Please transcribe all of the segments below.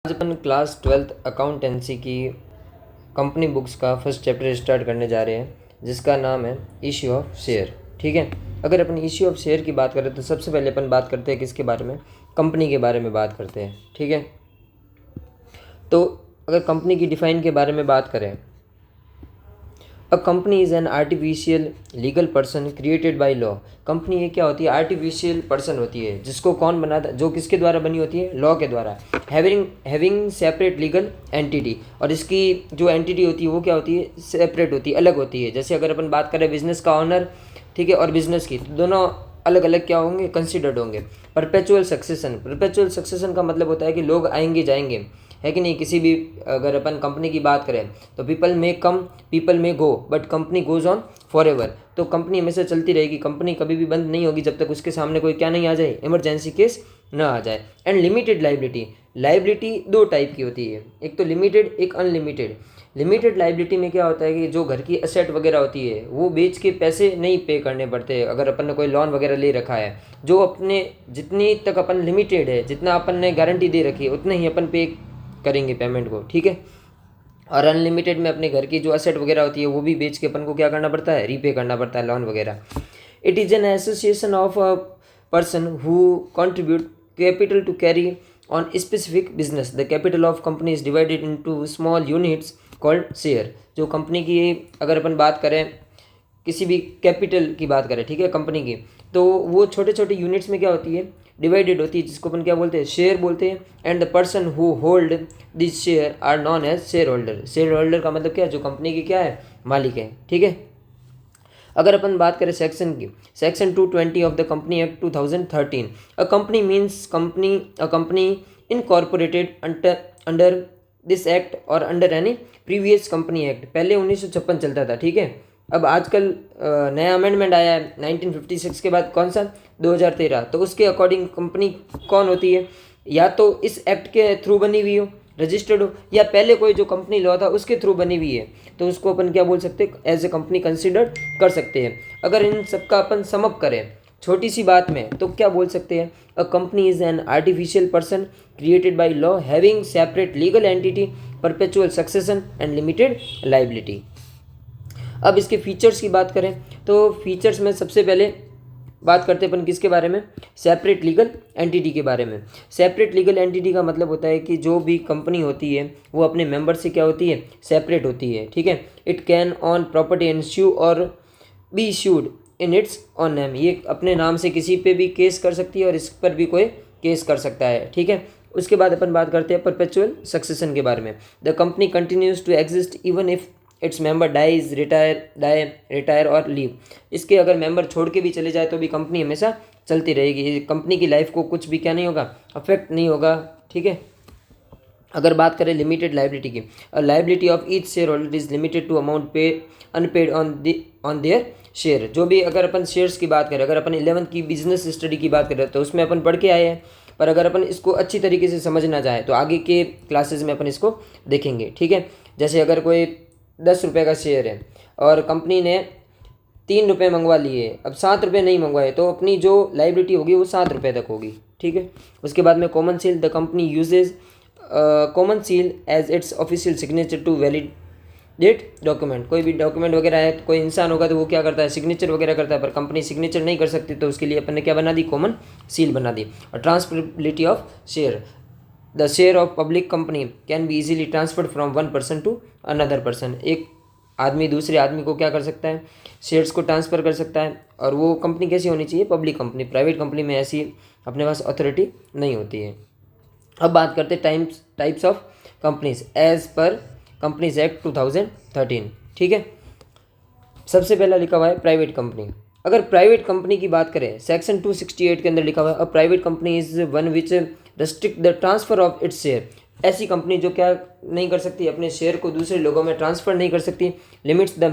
आज अपन class 12th accountancy की company books का फर्स्ट चैप्टर स्टार्ट करने जा रहे हैं, जिसका नाम है इश्यू ऑफ शेयर। ठीक है, अगर अपन इश्यू ऑफ शेयर की बात करें तो सबसे पहले अपन बात करते हैं किसके बारे में, कंपनी के बारे में बात करते हैं। ठीक है, तो अगर कंपनी की डिफाइन के बारे में बात करें, a company is an artificial legal person created by law. Company ये क्या होती है? आर्टिफिशियल पर्सन होती है, जिसको कौन बनाता, जो किसके द्वारा बनी होती है? लॉ के द्वारा। हैविंग सेपरेट लीगल एंटिटी, और इसकी जो एंटिटी होती है वो क्या होती है? सेपरेट होती है, अलग होती है। जैसे अगर अपन बात करें बिजनेस का ऑनर, ठीक है, और बिजनेस की, तो दोनों अलग अलग क्या होंगे? कंसिडर्ड होंगे। परपेचुअल सक्सेशन का मतलब होता है कि लोग आएंगे जाएंगे, है कि नहीं? किसी भी अगर अपन कंपनी की बात करें तो पीपल में come, people may go, but company goes on forever. तो कंपनी हमेशा चलती रहेगी, कंपनी कभी भी बंद नहीं होगी जब तक उसके सामने कोई क्या नहीं आ जाए? इमरजेंसी केस ना आ जाए। एंड लिमिटेड लाइबिलिटी दो टाइप की होती है, एक तो लिमिटेड, एक अनलिमिटेड। लिमिटेड लाइबिलिटी में क्या होता है कि जो घर की एसेट वगैरह होती है वो बेच के पैसे नहीं पे करने पड़ते। अगर अपन ने कोई लोन वगैरह ले रखा है, जो अपने जितनी तक अपन लिमिटेड है, जितना अपन ने गारंटी दे रखी है उतने ही अपन पे करेंगे पेमेंट को। ठीक है, और अनलिमिटेड में अपने घर की जो असेट वगैरह होती है वो भी बेच के अपन को क्या करना पड़ता है? रीपे करना पड़ता है लोन वगैरह। It is an association of a person who contribute capital to carry on specific business. The capital of company is divided into small units called share. जो कंपनी की अगर अपन बात करें, किसी भी कैपिटल की बात करें, ठीक है, कंपनी की, तो वो छोटे छोटे यूनिट्स में क्या होती है? डिवाइडेड होती है, जिसको अपन क्या बोलते हैं? शेयर बोलते हैं। And the person who hold this share are known as share holder. Share holder का मतलब क्या है? जो कंपनी की क्या है? मालिक है। ठीक है, अगर अपन बात करें सेक्शन की, section 220 of the company act 2013, a company means company incorporated under this act और under any previous company act. पहले 1956 चलता था, ठीक है। अब आजकल नया अमेंडमेंट आया है 1956 के बाद, कौन सा? 2013। तो उसके अकॉर्डिंग कंपनी कौन होती है? या तो इस एक्ट के थ्रू बनी हुई हो, रजिस्टर्ड हो, या पहले कोई जो कंपनी लॉ था उसके थ्रू बनी हुई है, तो उसको अपन क्या बोल सकते हैं? एज ए कंपनी कंसिडर कर सकते हैं। अगर इन सबका अपन समअप करें छोटी सी बात में, तो क्या बोल सकते हैं? A company is an artificial person created by law having separate legal entity, perpetual succession and limited liability. अब इसके फीचर्स की बात करें तो फीचर्स में सबसे पहले बात करते हैं अपन किसके बारे में? सेपरेट लीगल एंटिटी के बारे में। सेपरेट लीगल एंटिटी का मतलब होता है कि जो भी कंपनी होती है वो अपने मेंबर से क्या होती है? सेपरेट होती है। ठीक है, it can own property and sue or be sued in its own name. ये अपने नाम से किसी पे भी केस कर सकती है और इस पर भी कोई केस कर सकता है। ठीक है, उसके बाद अपन बात करते हैं परपेचुअल सक्सेशन के बारे में। The company continues to exist even if its member dies, retire or leave. इसके अगर मेंबर छोड़ के भी चले जाए तो भी कंपनी हमेशा चलती रहेगी। कंपनी की लाइफ को कुछ भी क्या नहीं होगा? अफेक्ट नहीं होगा। ठीक है, अगर बात करें लिमिटेड लाइबिलिटी की, liability of each share holder is limited to amount pay unpaid on their share. जो भी अगर अपन शेयर्स की बात करें, अगर अपन 11th की बिजनेस स्टडी की बात करें तो उसमें अपन पढ़ के आए हैं, पर अगर अपन इसको अच्छी तरीके से समझना चाहें तो आगे के क्लासेस में अपन इसको देखेंगे। ठीक है, जैसे अगर कोई 10 रुपये का शेयर है और कंपनी ने 3 रुपये मंगवा लिए, अब 7 रुपये नहीं मंगवाए, तो अपनी जो लाइबिलिटी होगी वो 7 रुपये तक होगी। ठीक है, उसके बाद में common seal, the company uses common seal as its official signature to validate document. कोई भी डॉक्यूमेंट वगैरह है, कोई इंसान होगा तो वो क्या करता है? सिग्नेचर वगैरह करता है, पर कंपनी सिग्नेचर नहीं कर सकती, तो उसके लिए अपन ने क्या बना दी? कॉमन सील बना दी। और transferability of share, the share of public company can be easily transferred from one person to another person. एक आदमी दूसरे आदमी को क्या कर सकता है? शेयर्स को ट्रांसफ़र कर सकता है। और वो कंपनी कैसी होनी चाहिए? Public company. प्राइवेट कंपनी में ऐसी अपने पास अथॉरिटी नहीं होती है। अब बात करते हैं types of companies as per companies act 2013। ठीक है, सबसे पहला लिखा हुआ है प्राइवेट कंपनी। अगर प्राइवेट कंपनी की बात करें, सेक्शन 268 के अंदर लिखा हुआ है, a private company is one which restrict the transfer of its share. ऐसी कंपनी जो क्या नहीं कर सकती? अपने शेयर को दूसरे लोगों में ट्रांसफ़र नहीं कर सकती। Limits the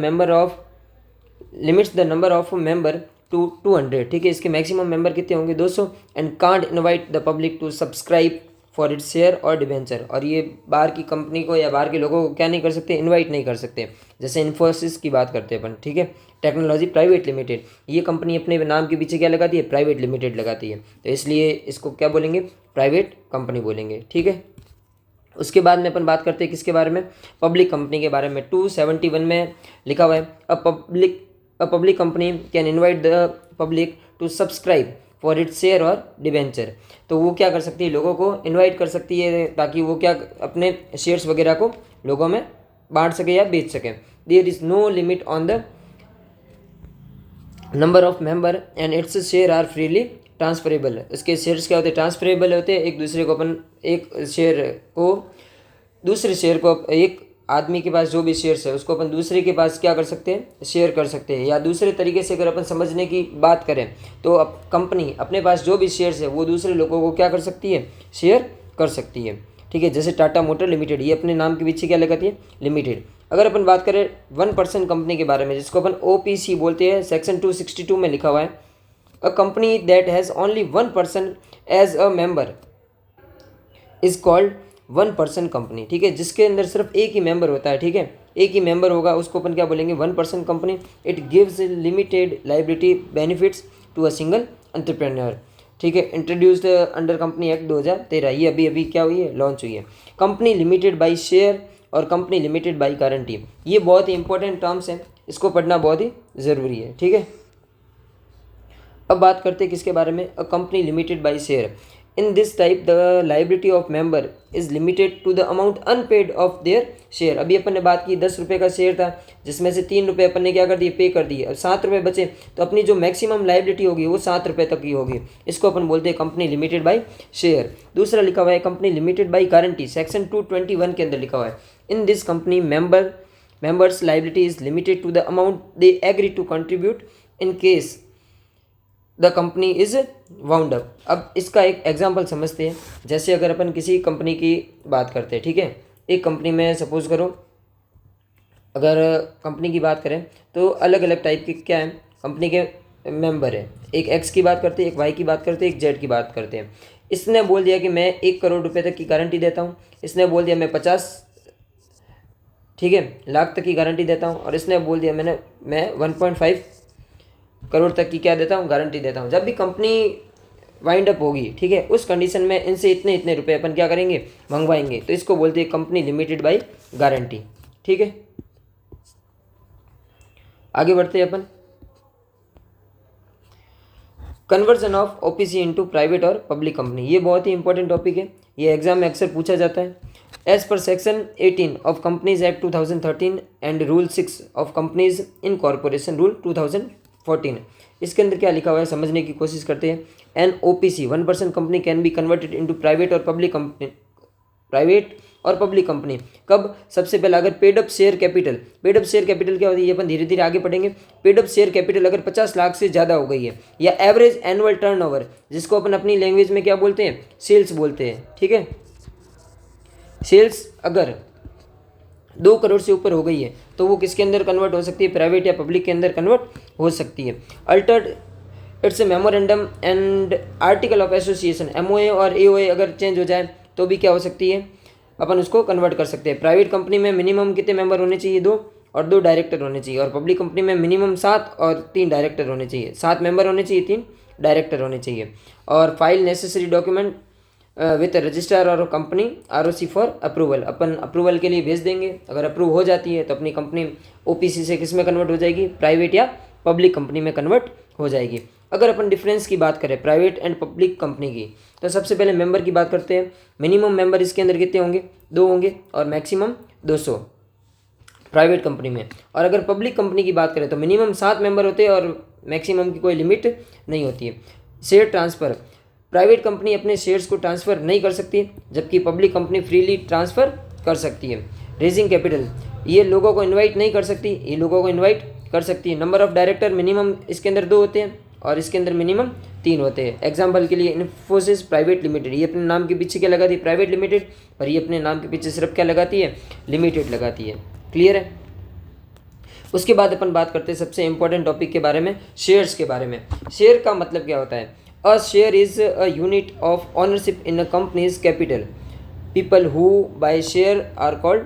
number of member to 200। ठीक है, इसके मैक्सिमम मेंबर कितने होंगे? 200। And can't invite the public to subscribe for its share और डिबेंचर। और ये बाहर की कंपनी को या बाहर के लोगों को क्या नहीं कर सकते? इनवाइट नहीं कर सकते। जैसे इन्फोसिस की बात करते हैं अपन, ठीक है, टेक्नोलॉजी प्राइवेट लिमिटेड, ये कंपनी अपने नाम के पीछे क्या लगाती है? प्राइवेट लिमिटेड लगाती है, तो इसलिए इसको क्या बोलेंगे? प्राइवेट कंपनी बोलेंगे। ठीक है, उसके बाद में अपन बात करते हैं किसके बारे में, पब्लिक कंपनी के बारे में। 271 में लिखा हुआ है a public company can invite the public to subscribe for its share और डिबेंचर। तो वो क्या कर सकती है, लोगों को इनवाइट कर सकती है ताकि वो क्या अपने शेयर्स वगैरह को लोगों में बांट सके या बेच सके। There is no limit on the number of member and its share are freely transferable. इसके शेयर्स क्या होते हैं, ट्रांसफरेबल होते हैं। एक दूसरे को अपन एक शेयर को दूसरे शेयर को एक आदमी के पास जो भी शेयर्स है उसको अपन दूसरे के पास क्या कर सकते हैं, शेयर कर सकते हैं। या दूसरे तरीके से अगर अपन समझने की बात करें तो अब कंपनी अपने पास जो भी शेयर्स है वो दूसरे लोगों को क्या कर सकती है, शेयर कर सकती है। ठीक है, जैसे टाटा मोटर लिमिटेड, ये अपने नाम के पीछे क्या लगाती है, लिमिटेड। अगर अपन बात करें 1% कंपनी के बारे में जिसको अपन OPC बोलते हैं, सेक्शन 262 में लिखा हुआ है a company that has only 1% as a member is called 1% company. ठीक है, जिसके अंदर सिर्फ एक ही मेंबर होता है, ठीक है, एक ही मेंबर होगा, उसको अपन क्या बोलेंगे, 1% company. It gives limited liability benefits to a single entrepreneur. ठीक है, इंट्रोड्यूस्ड अंडर कंपनी एक्ट 2013, ये अभी अभी क्या हुई है, लॉन्च हुई है। कंपनी लिमिटेड बाई शेयर और कंपनी लिमिटेड बाई गारंटी, ये बहुत ही इंपॉर्टेंट टर्म्स हैं, इसको पढ़ना बहुत ही ज़रूरी है। ठीक है, अब बात करते हैं किसके बारे में, a company limited by share. In this type the liability of member is limited to the amount unpaid of their share. अभी अपन ने बात की 10 रुपये का शेयर था जिसमें से 3 रुपये अपन ने क्या कर दिए, पे कर दिए, और 7 रुपये बचे, तो अपनी जो मैक्सिमम लाइबिलिटी होगी वो 7 रुपये तक की होगी। इसको अपन बोलते हैं कंपनी लिमिटेड बाई शेयर। दूसरा लिखा हुआ है company limited by guarantee, section 221 के अंदर लिखा हुआ है in this company members liability is limited to the amount they agree to contribute in case the company is wound up. अब इसका एक एग्जाम्पल समझते हैं। जैसे अगर अपन किसी कंपनी की बात करते हैं, ठीक है, एक कंपनी में सपोज करो, अगर कंपनी की बात करें तो अलग अलग टाइप के क्या है, कंपनी के मेंबर है। एक X की बात करते हैं, एक Y की बात करते हैं, एक Z की बात करते हैं। इसने बोल दिया कि मैं 1 करोड़ रुपए तक की गारंटी देता हूँ, इसने बोल दिया मैं 50 ठीक है लाख तक की गारंटी देता हूँ, और इसने बोल दिया मैं 1.5 करोड़ तक की क्या देता हूँ, गारंटी देता हूँ। जब भी कंपनी वाइंड अप होगी, ठीक है, उस कंडीशन में इनसे इतने इतने रुपए अपन क्या करेंगे, मंगवाएंगे, तो इसको बोलते हैं कंपनी लिमिटेड बाई गारंटी। ठीक है, आगे बढ़ते हैं अपन। Conversion of OPC into private और पब्लिक कंपनी, ये बहुत ही इंपॉर्टेंट टॉपिक है, ये एग्जाम में अक्सर पूछा जाता है। As per section 18 of companies act 2013 and rule 6 of companies incorporation rule 2014, इसके अंदर क्या लिखा हुआ है समझने की कोशिश करते हैं। An OPC 1% company can be converted into private और पब्लिक कंपनी, प्राइवेट और पब्लिक कंपनी कब, सबसे पहले अगर paid up share capital, paid up share capital क्या होती है ये अपन धीरे धीरे आगे पढ़ेंगे। पेड अप शेयर कैपिटल अगर 50 लाख से ज़्यादा हो गई है, या एवरेज एनुअल टर्नओवर, जिसको अपन अपनी लैंग्वेज में क्या बोलते हैं, सेल्स बोलते हैं। ठीक है, सेल्स अगर 2 करोड़ से ऊपर हो गई है तो वो किसके अंदर कन्वर्ट हो सकती है, प्राइवेट या पब्लिक के अंदर कन्वर्ट हो सकती है। Altered it's a memorandum and article of association, MOA और AOA अगर चेंज हो जाए तो भी क्या हो सकती है, अपन उसको कन्वर्ट कर सकते हैं। प्राइवेट कंपनी में मिनिमम कितने मेंबर होने चाहिए, 2, और 2 डायरेक्टर होने चाहिए। और पब्लिक कंपनी में मिनिमम 7 और 3 डायरेक्टर होने चाहिए, 7 मेंबर होने चाहिए, 3 डायरेक्टर होने चाहिए। और file necessary document with registrar और कंपनी ROC फॉर अप्रूवल, अपन अप्रूवल के लिए भेज देंगे। अगर अप्रूव हो जाती है तो अपनी कंपनी OPC से किस में कन्वर्ट हो जाएगी, प्राइवेट या पब्लिक कंपनी में कन्वर्ट हो जाएगी। अगर अपन डिफरेंस की बात करें प्राइवेट एंड पब्लिक कंपनी की, तो सबसे पहले मेंबर की बात करते हैं। मिनिमम मेंबर इसके अंदर कितने होंगे, 2 होंगे, और मैक्सिमम 200 प्राइवेट कंपनी में। और अगर पब्लिक कंपनी की बात करें तो मिनिमम 7 मेंबर होते हैं और मैक्सिमम की कोई लिमिट नहीं होती है। शेयर ट्रांसफ़र, प्राइवेट कंपनी अपने शेयर्स को ट्रांसफ़र नहीं कर सकती, जबकि पब्लिक कंपनी फ्रीली ट्रांसफ़र कर सकती है। रेजिंग कैपिटल, ये लोगों को इनवाइट नहीं कर सकती, ये लोगों को इनवाइट कर सकती है। नंबर ऑफ डायरेक्टर मिनिमम इसके अंदर 2 होते हैं और इसके अंदर मिनिमम 3 होते हैं। एग्जाम्पल के लिए इन्फोसिस प्राइवेट लिमिटेड, ये अपने नाम के पीछे क्या लगाती है, प्राइवेट लिमिटेड, और ये अपने नाम के पीछे सिर्फ क्या लगाती है, लिमिटेड लगाती है। क्लियर है। उसके बाद अपन बात करते हैं सबसे इंपॉर्टेंट टॉपिक के बारे में, शेयर्स के बारे में। शेयर का मतलब क्या होता है, a share is a unit of ownership in a company's capital. People who buy share are called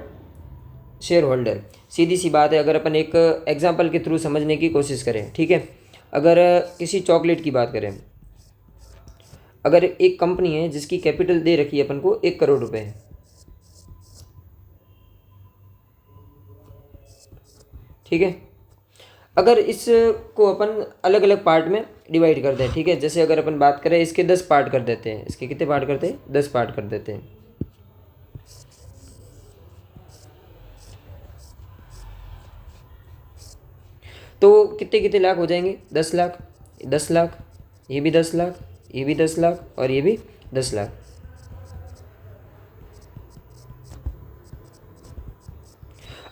shareholder. सीधी सी बात है, अगर अपन एक एग्जाम्पल के थ्रू समझने की कोशिश करें, ठीक है, अगर किसी चॉकलेट की बात करें, अगर एक कंपनी है जिसकी कैपिटल दे रखी है अपन को 1 करोड़ रुपए है, ठीक है। अगर इसको अपन अलग अलग पार्ट में डिवाइड कर दें, ठीक है, जैसे अगर अपन बात करें इसके 10 पार्ट कर देते हैं, इसके कितने पार्ट करते हैं, 10 पार्ट कर देते हैं। तो कितने कितने लाख हो जाएंगे, 10 लाख, 10 लाख, ये भी 10 लाख, ये भी 10 लाख और ये भी 10 लाख।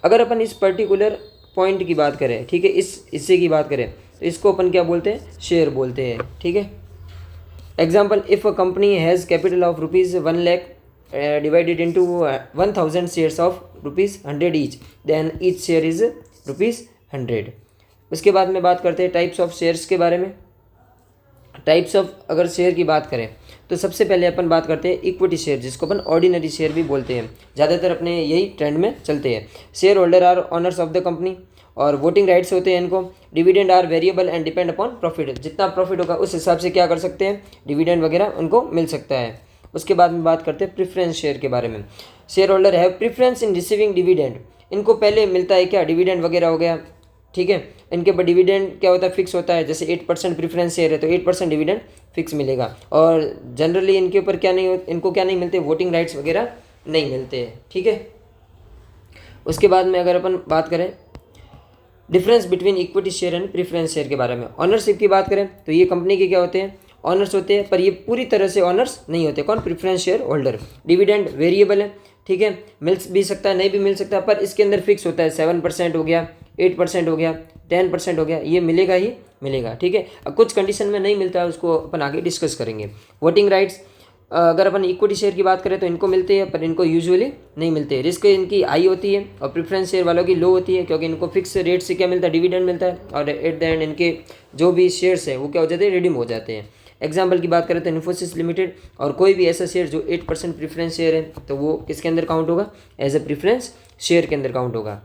अगर अपन इस पर्टिकुलर पॉइंट की बात करें, ठीक है, इस हिस्से की बात करें, तो इसको अपन क्या बोलते हैं, शेयर बोलते हैं, ठीक है। Example, if a company has capital of ₹1,00,000 divided into 1,000 shares of ₹100 each, then each share is ₹100। उसके बाद में बात करते हैं टाइप्स ऑफ शेयर्स के बारे में। टाइप्स ऑफ अगर शेयर की बात करें तो सबसे पहले अपन बात करते हैं इक्विटी शेयर, जिसको अपन ऑर्डिनरी शेयर भी बोलते हैं। ज़्यादातर अपने यही ट्रेंड में चलते हैं। Share holder are owners of the company और वोटिंग राइट्स होते हैं इनको। Dividend are variable and depend upon profit, जितना प्रॉफिट होगा उस हिसाब से क्या कर सकते हैं, डिविडेंड वगैरह उनको मिल सकता है। उसके बाद में बात करते हैं प्रेफरेंस शेयर के बारे में। Share holder have preference in receiving dividend, इनको पहले मिलता है क्या, डिविडेंड वगैरह हो गया, ठीक है। इनके पर डिविडेंड क्या होता है, फिक्स होता है। जैसे 8% प्रेफरेंस शेयर है तो 8% डिविडेंड फिक्स मिलेगा। और जनरली इनके ऊपर क्या नहीं, इनको क्या नहीं मिलते, वोटिंग राइट्स वगैरह नहीं मिलते हैं, ठीक है। उसके बाद में अगर अपन बात करें difference between equity share and preference share के बारे में, ऑनरशिप की बात करें तो ये कंपनी के क्या होते हैं, ऑनर्स होते हैं, पर ये पूरी तरह से ऑनर्स नहीं होते। कौन, preference share holder. Dividend variable है, ठीक है, मिल भी सकता है, नहीं भी मिल सकता, पर इसके अंदर फिक्स होता है। 7% हो गया, 8% हो गया, 10% हो गया, ये मिलेगा ही मिलेगा, ठीक है। अब कुछ कंडीशन में नहीं मिलता है, उसको अपन आगे डिस्कस करेंगे। वोटिंग राइट्स, अगर अपन इक्विटी शेयर की बात करें तो इनको मिलते हैं, पर इनको यूजुअली नहीं मिलते। रिस्क इनकी हाई होती है और प्रेफरेंस शेयर वालों की लो होती है, क्योंकि इनको फिक्स रेट से क्या मिलता है, डिविडेंड मिलता है, और एट द एंड इनके जो भी शेयर्स हैं वो क्या हो जाते हैं, रिडीम हो जाते हैं। एग्जाम्पल की बात करें तो इन्फोसिस लिमिटेड और कोई भी ऐसा शेयर जो 8% प्रेफरेंस शेयर है तो वो किसके अंदर काउंट होगा, एज ए प्रेफरेंस शेयर के अंदर काउंट होगा।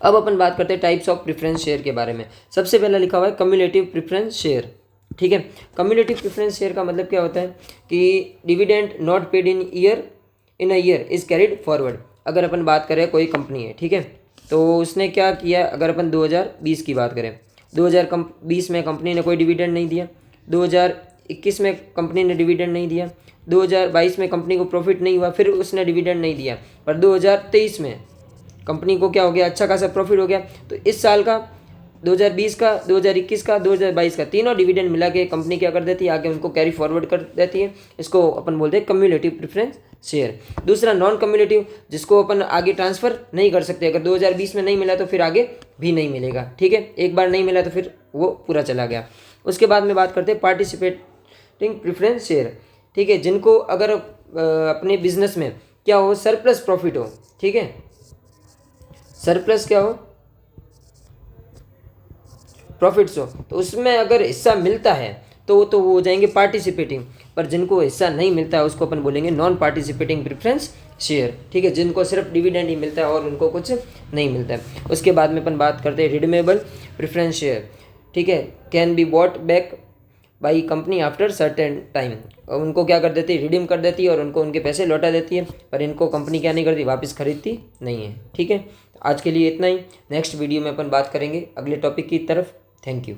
अब अपन बात करते हैं टाइप्स ऑफ प्रेफरेंस शेयर के बारे में। सबसे पहला लिखा हुआ है कम्युलेटिव प्रेफरेंस शेयर, ठीक है। कम्युलेटिव प्रेफरेंस शेयर का मतलब क्या होता है कि dividend not paid in a year is carried forward. अगर अपन बात करें कोई कंपनी है, ठीक है, तो उसने क्या किया, अगर अपन 2020 की बात करें, 2020 में कंपनी ने कोई डिविडेंड नहीं दिया, 2021 में कंपनी ने डिविडेंड नहीं दिया, 2022 में कंपनी को प्रॉफिट नहीं हुआ, फिर उसने डिविडेंड नहीं दिया, पर 2023 में कंपनी को क्या हो गया, अच्छा खासा प्रॉफिट हो गया। तो इस साल का 2020 का, 2021 का, 2022 का तीनों डिविडेंड मिला के कंपनी क्या कर देती है, आगे उनको कैरी फॉरवर्ड कर देती है। इसको अपन बोलते हैं कम्युलेटिव प्रेफरेंस शेयर। दूसरा नॉन कम्युलेटिव, जिसको अपन आगे ट्रांसफर नहीं कर सकते। अगर 2020 में नहीं मिला तो फिर आगे भी नहीं मिलेगा, ठीक है, एक बार नहीं मिला तो फिर वो पूरा चला गया। उसके बाद में बात करते हैं पार्टिसिपेटिंग प्रेफरेंस शेयर, ठीक है, जिनको अगर अपने बिजनेस में क्या हो, सरप्लस प्रॉफिट हो, ठीक है, सरप्लस क्या हो, प्रॉफिट्स हो, तो उसमें अगर हिस्सा मिलता है तो वो हो जाएंगे पार्टिसिपेटिंग। पर जिनको हिस्सा नहीं मिलता है उसको अपन बोलेंगे नॉन पार्टिसिपेटिंग प्रेफरेंस शेयर, ठीक है, जिनको सिर्फ डिविडेंड ही मिलता है और उनको कुछ नहीं मिलता है। उसके बाद में अपन बात करते हैं रिडीमेबल प्रेफरेंस शेयर, ठीक है, can be bought back by company after certain time. उनको क्या कर देती है, रिडीम कर देती है और उनको उनके पैसे लौटा देती है, पर इनको कंपनी क्या नहीं करती, वापस खरीदती नहीं है, ठीक है। आज के लिए इतना ही। नेक्स्ट वीडियो में अपन बात करेंगे अगले टॉपिक की तरफ। Thank you.